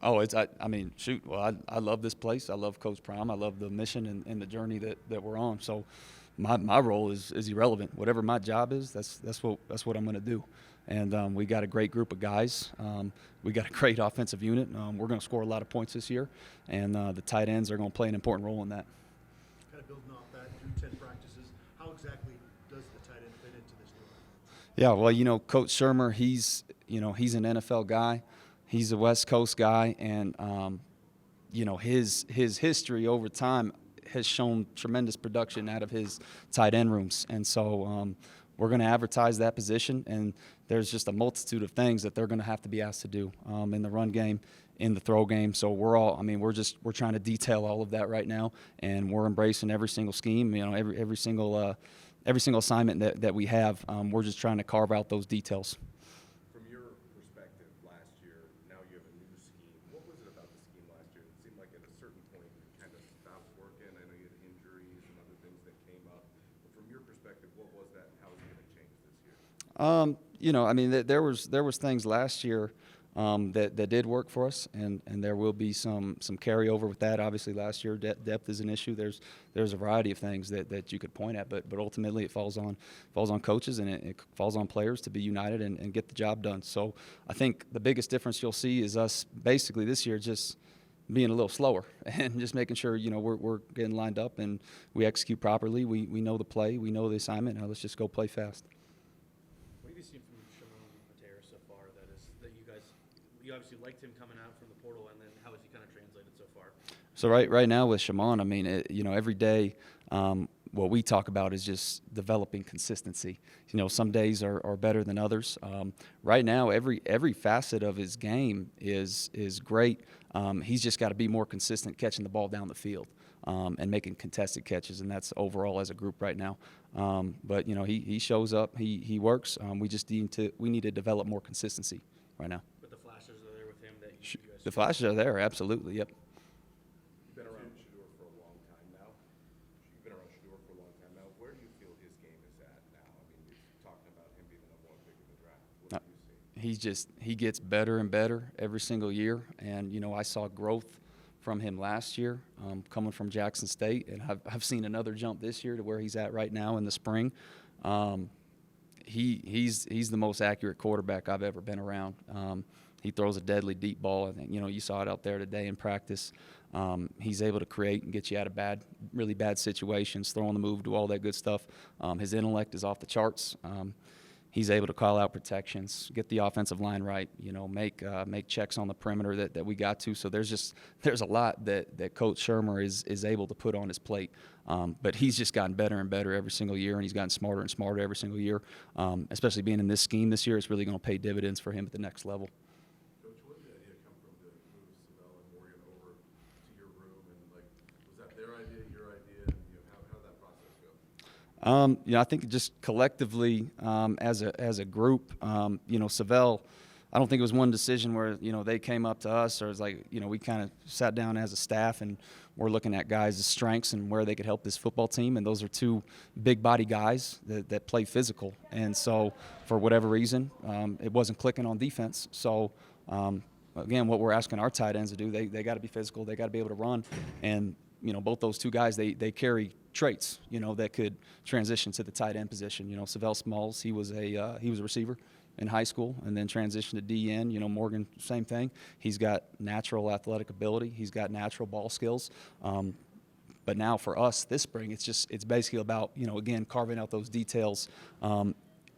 Oh, I mean, shoot. Well, I love this place. I love Coach Prime. I love the mission and the journey that we're on. So, my role is irrelevant. Whatever my job is, that's what I'm going to do. And we got a great group of guys. We got a great offensive unit. We're going to score a lot of points this year, and the tight ends are going to play an important role in that. Kind of building off that through 10 practices, how exactly does the tight end fit into this new offense? Yeah, well, Coach Shermer, he's an NFL guy. He's a West Coast guy, and his history over time has shown tremendous production out of his tight end rooms, and so we're going to advertise that position. And there's just a multitude of things that they're going to have to be asked to do in the run game, in the throw game. So we're trying to detail all of that right now, and we're embracing every single scheme. Every single assignment that we have. We're just trying to carve out those details. From your perspective, last year, now you have a new scheme. What was it about the scheme last year? It seemed like at a certain point it kind of stopped working. I know you had injuries and other things that came up. But from your perspective, what was that, and how is it going to change this year? There was things last year that did work for us, and there will be some carryover with that. Obviously, last year depth is an issue. There's a variety of things that you could point at, but ultimately it falls on coaches, and it falls on players to be united and get the job done. So I think the biggest difference you'll see is us basically this year just being a little slower and just making sure we're getting lined up and we execute properly. We know the play, we know the assignment. Now let's just go play fast. What have you seen from Shimon Matera so far? That you obviously liked him coming out from the portal, and then how has he kind of translated so far? So right now with Shimon, I mean, every day, what we talk about is just developing consistency. Some days are better than others. Right now, every facet of his game is great. He's just got to be more consistent catching the ball down the field and making contested catches, and that's overall as a group right now. But he shows up, he works. We need to develop more consistency right now. But the flashes are there with him that you guys. The flashes are there, absolutely. Yep. You've been around Shador for a long time now. Where do you feel his game is at now? I mean, you're talking about him being the number one pick in the draft. What do you see? He gets better and better every single year, and I saw growth from him last year, coming from Jackson State, and I've seen another jump this year to where he's at right now in the spring. He's the most accurate quarterback I've ever been around. He throws a deadly deep ball. I think you saw it out there today in practice. He's able to create and get you out of really bad situations, throw on the move, do all that good stuff. His intellect is off the charts. He's able to call out protections, get the offensive line right, make checks on the perimeter that we got to. So there's a lot that Coach Shermer is able to put on his plate. But he's just gotten better and better every single year, and he's gotten smarter and smarter every single year. Especially being in this scheme this year, it's really going to pay dividends for him at the next level. Coach, where did the idea come from to move Savell and Morgan over to your room? And was that their idea, your idea? And how did that process go? I think just collectively as a group, Savell, I don't think it was one decision where they came up to us, or it's like we kind of sat down as a staff and we're looking at guys' strengths and where they could help this football team, and those are two big body guys that play physical, and so for whatever reason it wasn't clicking on defense. So again, what we're asking our tight ends to do, they got to be physical, they got to be able to run, and both those two guys, they carry traits that could transition to the tight end position. Savell Smalls, he was a receiver in high school and then transitioned to DN. Morgan, same thing. He's got natural athletic ability. He's got natural ball skills. But now for us this spring, it's basically about, again, carving out those details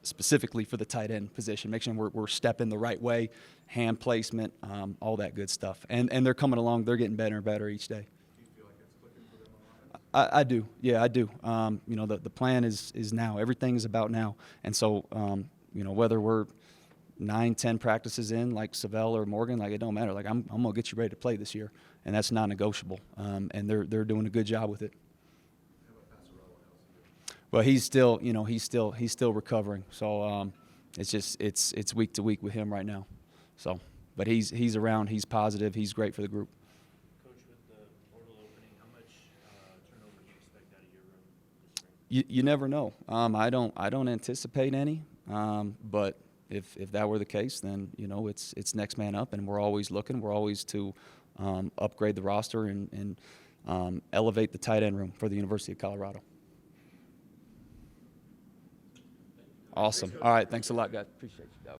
specifically for the tight end position, making sure we're stepping the right way, hand placement, all that good stuff. And they're coming along. They're getting better and better each day. Do you feel like it's clicking for them a lot? I do. Yeah, I do. The plan is now. Everything is about now. And so, whether we're 9-10 practices in, like Savell or Morgan, it don't matter. I'm gonna get you ready to play this year, and that's non-negotiable. And they're doing a good job with it. How about Passarella? How's he doing? Well, he's still recovering. So it's week to week with him right now. So, but he's around. He's positive. He's great for the group. Coach, with the portal opening, how much turnover do you expect out of your room this spring? You never know. I don't anticipate any. But if that were the case, then it's next man up, and we're always looking. We're always to upgrade the roster and elevate the tight end room for the University of Colorado. Awesome. All right. Thanks a lot, guys. Appreciate you, Doug.